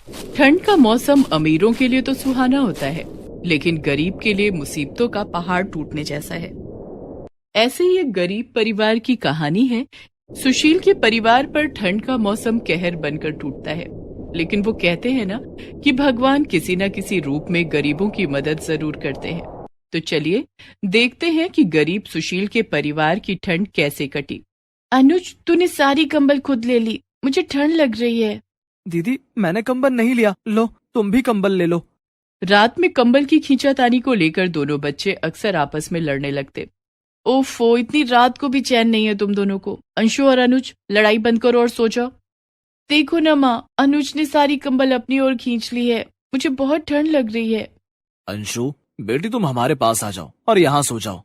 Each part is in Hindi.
ठंड का मौसम अमीरों के लिए तो सुहाना होता है, लेकिन गरीब के लिए मुसीबतों का पहाड़ टूटने जैसा है। ऐसे ही एक गरीब परिवार की कहानी है। सुशील के परिवार पर ठंड का मौसम कहर बनकर टूटता है, लेकिन वो कहते हैं ना कि भगवान किसी न किसी रूप में गरीबों की मदद जरूर करते हैं। तो चलिए देखते हैं कि गरीब सुशील के परिवार की ठंड कैसे कटी। अनुज, तूने सारी कंबल खुद ले ली, मुझे ठंड लग रही है। दीदी, मैंने कंबल नहीं लिया, लो तुम भी कंबल ले लो। रात में कंबल की खींचातानी को लेकर दोनों बच्चे अक्सर आपस में लड़ने लगते। ओफो, इतनी रात को भी चैन नहीं है तुम दोनों को। अंशु और अनुज, लड़ाई बंद करो और सो जाओ। देखो ना माँ, अनुज ने सारी कंबल अपनी ओर खींच ली है, मुझे बहुत ठंड लग रही है। अंशु बेटी, तुम हमारे पास आ जाओ और यहाँ सो जाओ।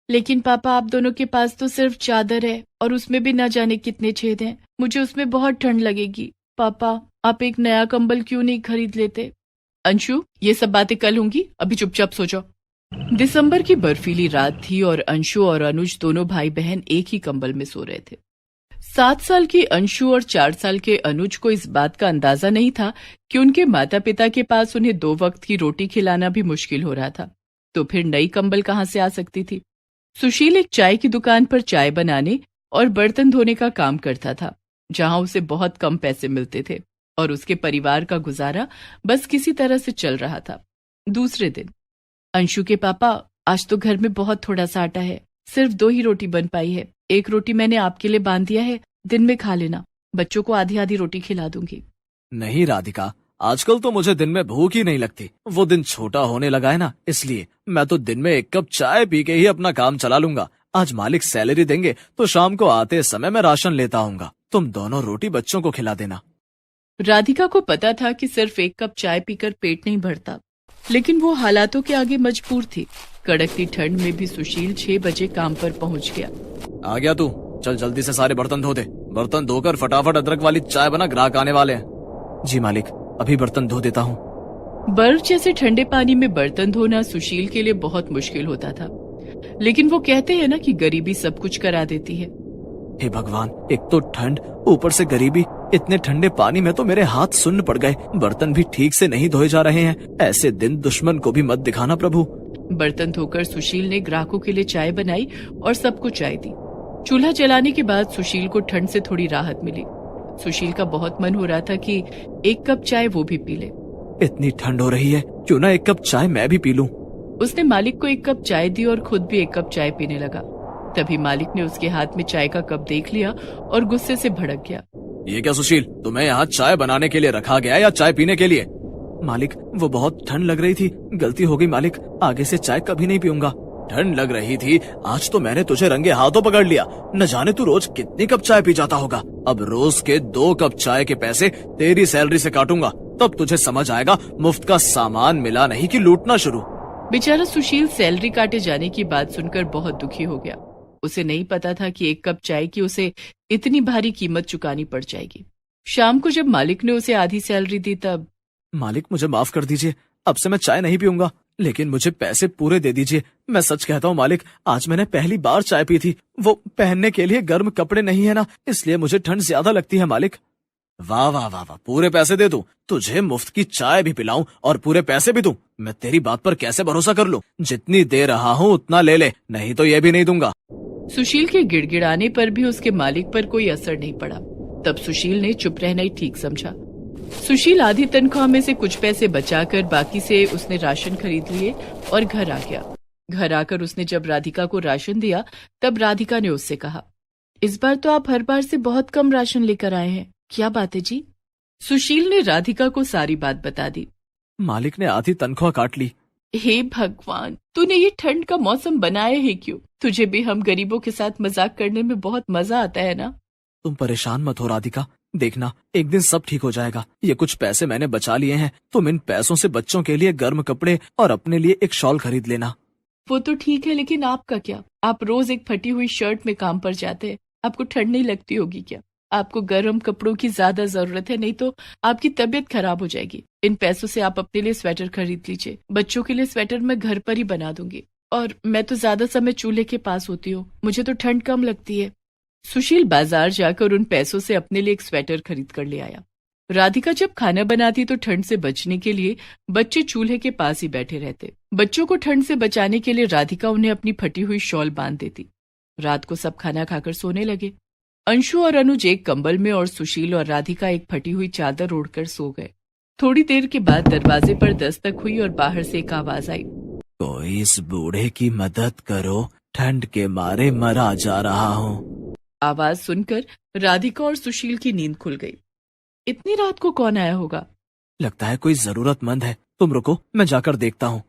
लेकिन पापा, आप दोनों के पास तो सिर्फ चादर है और उसमें भी न जाने कितने छेद हैं। मुझे उसमें बहुत ठंड लगेगी। पापा, आप एक नया कंबल क्यों नहीं खरीद लेते? अंशु, ये सब बातें कल होंगी, अभी चुपचाप सो जाओ। दिसंबर की बर्फीली रात थी और अंशु और अनुज दोनों भाई बहन एक ही कंबल में सो रहे थे। 7 साल की अंशु और 4 साल के अनुज को इस बात का अंदाजा नहीं था कि उनके माता पिता के पास उन्हें 2 वक्त की रोटी खिलाना भी मुश्किल हो रहा था, तो फिर नई कंबल कहाँ से आ सकती थी। सुशील एक चाय की दुकान पर चाय बनाने और बर्तन धोने का काम करता था, जहां उसे बहुत कम पैसे मिलते थे और उसके परिवार का गुजारा बस किसी तरह से चल रहा था। दूसरे दिन, अंशु के पापा, आज तो घर में बहुत थोड़ा सा आटा है, सिर्फ 2 ही रोटी बन पाई है। एक रोटी मैंने आपके लिए बांध दिया है, दिन में खा लेना, बच्चों को आधी आधी रोटी खिला दूंगी। नहीं राधिका, आजकल तो मुझे दिन में भूख ही नहीं लगती। वो दिन छोटा होने लगा है ना, इसलिए मैं तो दिन में 1 कप चाय पी के ही अपना काम चला लूंगा। आज मालिक सैलरी देंगे तो शाम को आते समय मैं राशन लेता आऊंगा। तुम दोनों रोटी बच्चों को खिला देना। राधिका को पता था कि सिर्फ 1 कप चाय पीकर पेट नहीं भरता, लेकिन वो हालातों के आगे मजबूर थी। कड़कती ठंड में भी सुशील 6 बजे काम पर पहुंच गया। आ गया तू? चल जल्दी से सारे बर्तन धो दे। बर्तन धोकर फटाफट अदरक वाली चाय बना, ग्राहक आने वाले हैं। जी मालिक, अभी बर्तन धो देता हूँ। बर्फ जैसे ठंडे पानी में बर्तन धोना सुशील के लिए बहुत मुश्किल होता था, लेकिन वो कहते हैं ना कि गरीबी सब कुछ करा देती है। हे भगवान, एक तो ठंड, ऊपर से गरीबी। इतने ठंडे पानी में तो मेरे हाथ सुन्न पड़ गए। बर्तन भी ठीक से नहीं धोए जा रहे हैं। ऐसे दिन दुश्मन को भी मत दिखाना प्रभु। बर्तन धोकर सुशील ने ग्राहकों के लिए चाय बनाई और सबको चाय दी। चूल्हा जलाने के बाद सुशील को ठंड से थोड़ी राहत मिली। सुशील का बहुत मन हो रहा था कि 1 कप चाय वो भी पी ले। इतनी ठंड हो रही है, क्यों ना 1 कप चाय मैं भी पी लूं। उसने मालिक को 1 कप चाय दी और खुद भी 1 कप चाय पीने लगा। तभी मालिक ने उसके हाथ में चाय का कप देख लिया और गुस्से से भड़क गया। ये क्या सुशील, तुम्हें यहाँ चाय बनाने के लिए रखा गया या चाय पीने के लिए? मालिक, वो बहुत ठंड लग रही थी, गलती हो गई मालिक, आगे से चाय कभी नहीं पीऊंगा। ठंड लग रही थी, आज तो मैंने तुझे रंगे हाथों पकड़ लिया। न जाने तू रोज कितनी कप चाय पी जाता होगा। अब रोज के 2 कप चाय के पैसे तेरी सैलरी से काटूंगा, तब तुझे समझ आएगा मुफ्त का सामान मिला नहीं कि लूटना शुरू। बेचारा सुशील सैलरी काटे जाने की बात सुनकर बहुत दुखी हो गया। उसे नहीं पता था कि 1 कप चाय की उसे इतनी भारी कीमत चुकानी पड़ जाएगी। शाम को जब मालिक ने उसे आधी सैलरी दी तब, मालिक मुझे माफ कर दीजिए, अब से मैं चाय नहीं पीऊंगा, लेकिन मुझे पैसे पूरे दे दीजिए। मैं सच कहता हूँ मालिक, आज मैंने पहली बार चाय पी थी। वो पहनने के लिए गर्म कपड़े नहीं है ना, इसलिए मुझे ठंड ज्यादा लगती है मालिक। वाह वाह वाह वाह, पूरे पैसे दे दूं, तुझे मुफ्त की चाय भी पिलाऊं और पूरे पैसे भी दूं। मैं तेरी बात पर कैसे भरोसा कर लूं? जितनी दे रहा हूँ उतना ले ले, नहीं तो ये भी नहीं दूंगा। सुशील के गिड़गिड़ाने पर भी उसके मालिक पर कोई असर नहीं पड़ा। तब सुशील ने चुप रहना ही ठीक समझा। सुशील आधी तनख्वाह में से कुछ पैसे बचाकर बाकी से उसने राशन खरीद लिए और घर आ गया। घर आकर उसने जब राधिका को राशन दिया तब राधिका ने उससे कहा, इस बार तो आप हर बार से बहुत कम राशन लेकर आए हैं, क्या बात है जी? सुशील ने राधिका को सारी बात बता दी। मालिक ने आधी तनख्वाह काट ली। हे भगवान, तूने ये ठंड का मौसम बनाया है क्यों? तुझे भी हम गरीबों के साथ मजाक करने में बहुत मजा आता है ना? तुम परेशान मत हो राधिका, देखना एक दिन सब ठीक हो जाएगा। ये कुछ पैसे मैंने बचा लिए हैं, तुम इन पैसों से बच्चों के लिए गर्म कपड़े और अपने लिए एक शॉल खरीद लेना। वो तो ठीक है, लेकिन आपका क्या? आप रोज एक फटी हुई शर्ट में काम पर जाते हैं, आपको ठंड नहीं लगती होगी क्या? आपको गर्म कपड़ों की ज्यादा जरूरत है, नहीं तो आपकी तबीयत खराब हो जाएगी। इन पैसों से आप अपने लिए स्वेटर खरीद लीजिए। बच्चों के लिए स्वेटर मैं घर पर ही बना दूंगी, और मैं तो ज्यादा समय चूल्हे के पास होती हूँ, मुझे तो ठंड कम लगती है। सुशील बाजार जाकर उन पैसों से अपने लिए एक स्वेटर खरीद कर ले आया। राधिका जब खाना बनाती तो ठंड से बचने के लिए बच्चे चूल्हे के पास ही बैठे रहते। बच्चों को ठंड से बचाने के लिए राधिका उन्हें अपनी फटी हुई शॉल बांध देती। रात को सब खाना खाकर सोने लगे। अंशु और अनुज एक कंबल में और सुशील और राधिका एक फटी हुई चादर ओढ़कर सो गए। थोड़ी देर के बाद दरवाजे पर दस्तक हुई और बाहर से एक आवाज आई, कोई इस बूढ़े की मदद करो, ठंड के मारे मरा जा रहा हूँ। आवाज सुनकर राधिका और सुशील की नींद खुल गई। इतनी रात को कौन आया होगा? लगता है कोई जरूरतमंद है, तुम रुको मैं जाकर देखता हूँ।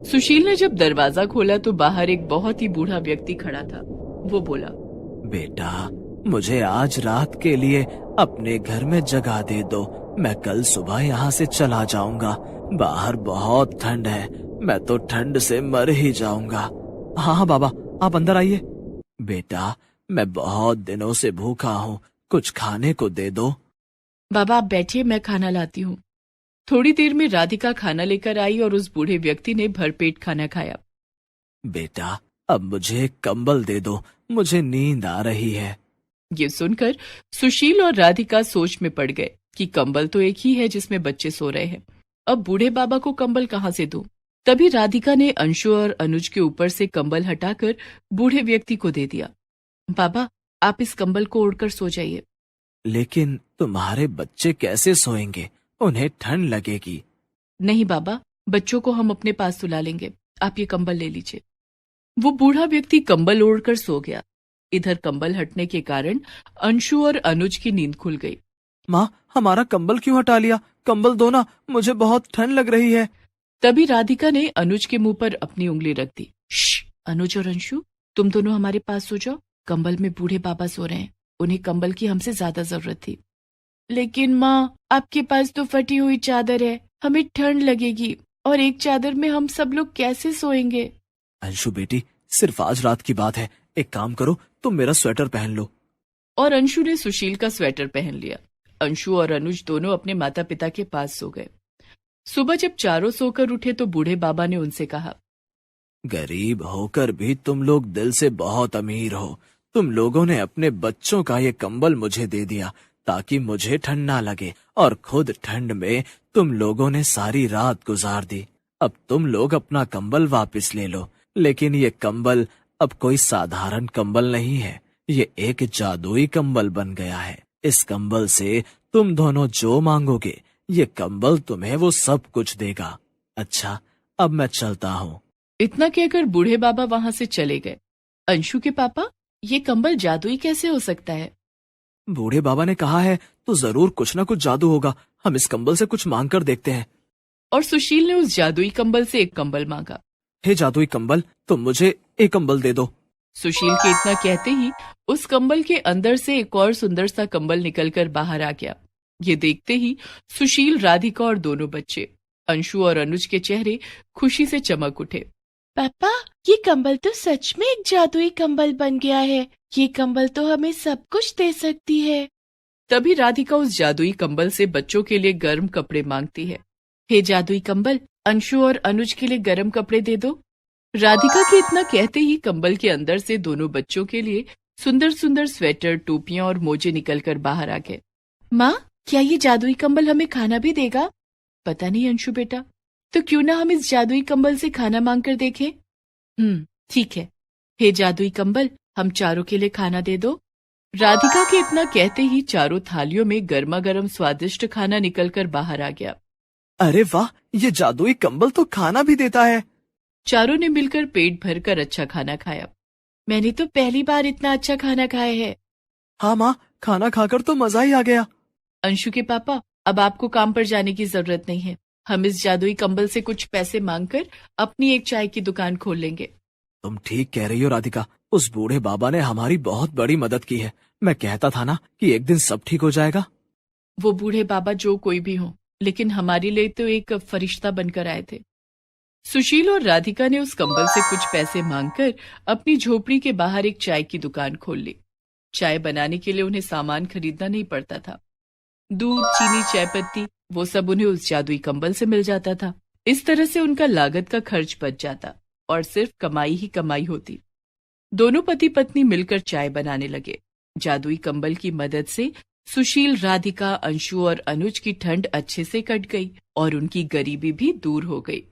सुशील ने जब दरवाजा खोला तो बाहर एक बहुत ही बूढ़ा व्यक्ति खड़ा था। वो बोला, बेटा मुझे आज रात के लिए अपने घर में जगह दे दो, मैं कल सुबह यहाँ से चला जाऊंगा। बाहर बहुत ठंड है, मैं तो ठंड से मर ही जाऊंगा। हाँ हाँ बाबा, आप अंदर आइए। बेटा मैं बहुत दिनों से भूखा हूँ, कुछ खाने को दे दो। बाबा आप बैठिए, मैं खाना लाती हूँ। थोड़ी देर में राधिका खाना लेकर आई और उस बूढ़े व्यक्ति ने भरपेट खाना खाया। बेटा अब मुझे एक कंबल दे दो, मुझे नींद आ रही है। ये सुनकर सुशील और राधिका सोच में पड़ गए कि कंबल तो एक ही है जिसमें बच्चे सो रहे हैं, अब बूढ़े बाबा को कंबल कहाँ से दूं? तभी राधिका ने अंशु और अनुज के ऊपर से कंबल हटाकर बूढ़े व्यक्ति को दे दिया। बाबा आप इस कंबल को ओढ़कर सो जाइए। लेकिन तुम्हारे बच्चे कैसे सोएंगे, उन्हें ठंड लगेगी। नहीं बाबा, बच्चों को हम अपने पास सुला लेंगे, आप ये कंबल ले लीजिए। वो बूढ़ा व्यक्ति कंबल ओढ़कर सो गया। इधर कंबल हटने के कारण अंशु और अनुज की नींद खुल गई। माँ हमारा कंबल क्यों हटा लिया, कंबल दो ना, मुझे बहुत ठंड लग रही है। तभी राधिका ने अनुज के मुंह पर अपनी उंगली रख दी। अनुज और अंशु तुम दोनों हमारे पास सो जाओ, कंबल में बूढ़े बाबा सो रहे हैं, उन्हें कंबल की हमसे ज्यादा जरूरत थी। लेकिन माँ आपके पास तो फटी हुई चादर है, हमें ठंड लगेगी और एक चादर में हम सब लोग कैसे सोएंगे? अंशु बेटी सिर्फ आज रात की बात है, एक काम करो तुम मेरा स्वेटर पहन लो। और अंशु ने सुशील का स्वेटर पहन लिया। अंशु और अनुज दोनों अपने माता पिता के पास सो गए। सुबह जब चारों सोकर उठे तो बूढ़े बाबा ने उनसे कहा, गरीब होकर भी तुम लोग दिल से बहुत अमीर हो। तुम लोगों ने अपने बच्चों का ये कंबल मुझे दे दिया ताकि मुझे ठंड ना लगे, और खुद ठंड में तुम लोगों ने सारी रात गुजार दी। अब तुम लोग अपना कंबल वापस ले लो, लेकिन ये कंबल अब कोई साधारण कंबल नहीं है, ये एक जादुई कंबल बन गया है। इस कंबल से तुम दोनों जो मांगोगे ये कंबल तुम्हें वो सब कुछ देगा। अच्छा अब मैं चलता हूँ। इतना कहकर बूढ़े बाबा वहां से चले गए। अंशु के पापा ये कंबल जादुई कैसे हो सकता है? बूढ़े बाबा ने कहा है तो जरूर कुछ ना कुछ जादू होगा, हम इस कंबल से कुछ मांग कर देखते हैं। और सुशील ने उस जादुई कंबल से एक कंबल मांगा। हे जादुई कंबल तुम मुझे एक कंबल दे दो। सुशील के इतना कहते ही उस कंबल के अंदर से एक और सुंदर सा कंबल निकलकर बाहर आ गया। ये देखते ही सुशील, राधिका और दोनों बच्चे अंशु और अनुज के चेहरे खुशी से चमक उठे। पापा ये कंबल तो सच में एक जादुई कंबल बन गया है, ये कंबल तो हमें सब कुछ दे सकती है। तभी राधिका उस जादुई कंबल से बच्चों के लिए गर्म कपड़े मांगती है। हे जादुई कंबल, अंशु और अनुज के लिए गर्म कपड़े दे दो। राधिका के इतना कहते ही कंबल के अंदर से दोनों बच्चों के लिए सुंदर सुंदर स्वेटर, टोपियां और मोजे निकलकर बाहर आ गए। माँ क्या ये जादुई कंबल हमें खाना भी देगा? पता नहीं अंशु बेटा, तो क्यों ना हम इस जादुई कंबल से खाना मांग कर देखें? ठीक है। हे जादुई कंबल, हम चारों के लिए खाना दे दो। राधिका के इतना कहते ही चारों थालियों में गर्मा गर्म स्वादिष्ट खाना निकलकर बाहर आ गया। अरे वाह, ये जादुई कंबल तो खाना भी देता है। चारों ने मिलकर पेट भरकर अच्छा खाना खाया। मैंने तो पहली बार इतना अच्छा खाना खाया है। हाँ माँ, खाना खाकर तो मजा ही आ गया। अंशु के पापा अब आपको काम पर जाने की जरूरत नहीं है, हम इस जादुई कंबल से कुछ पैसे मांगकर अपनी एक चाय की दुकान खोल लेंगे। तुम ठीक कह रही हो राधिका, उस बूढ़े बाबा ने हमारी बहुत बड़ी मदद की है। मैं कहता था ना कि एक दिन सब ठीक हो जाएगा। वो बूढ़े बाबा जो कोई भी हो, लेकिन हमारे लिए तो एक फरिश्ता बनकर आए थे। सुशील और राधिका ने उस कंबल से कुछ पैसे मांगकर अपनी झोपड़ी के बाहर एक चाय की दुकान खोल ली। चाय बनाने के लिए उन्हें सामान खरीदना नहीं पड़ता था। दूध, चीनी, चाय पत्ती वो सब उन्हें उस जादुई कंबल से मिल जाता था। इस तरह से उनका लागत का खर्च बच जाता और सिर्फ कमाई ही कमाई होती। दोनों पति पत्नी मिलकर चाय बनाने लगे। जादुई कंबल की मदद से सुशील, राधिका, अंशु और अनुज की ठंड अच्छे से कट गई और उनकी गरीबी भी दूर हो गई।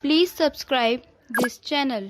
Please subscribe this channel.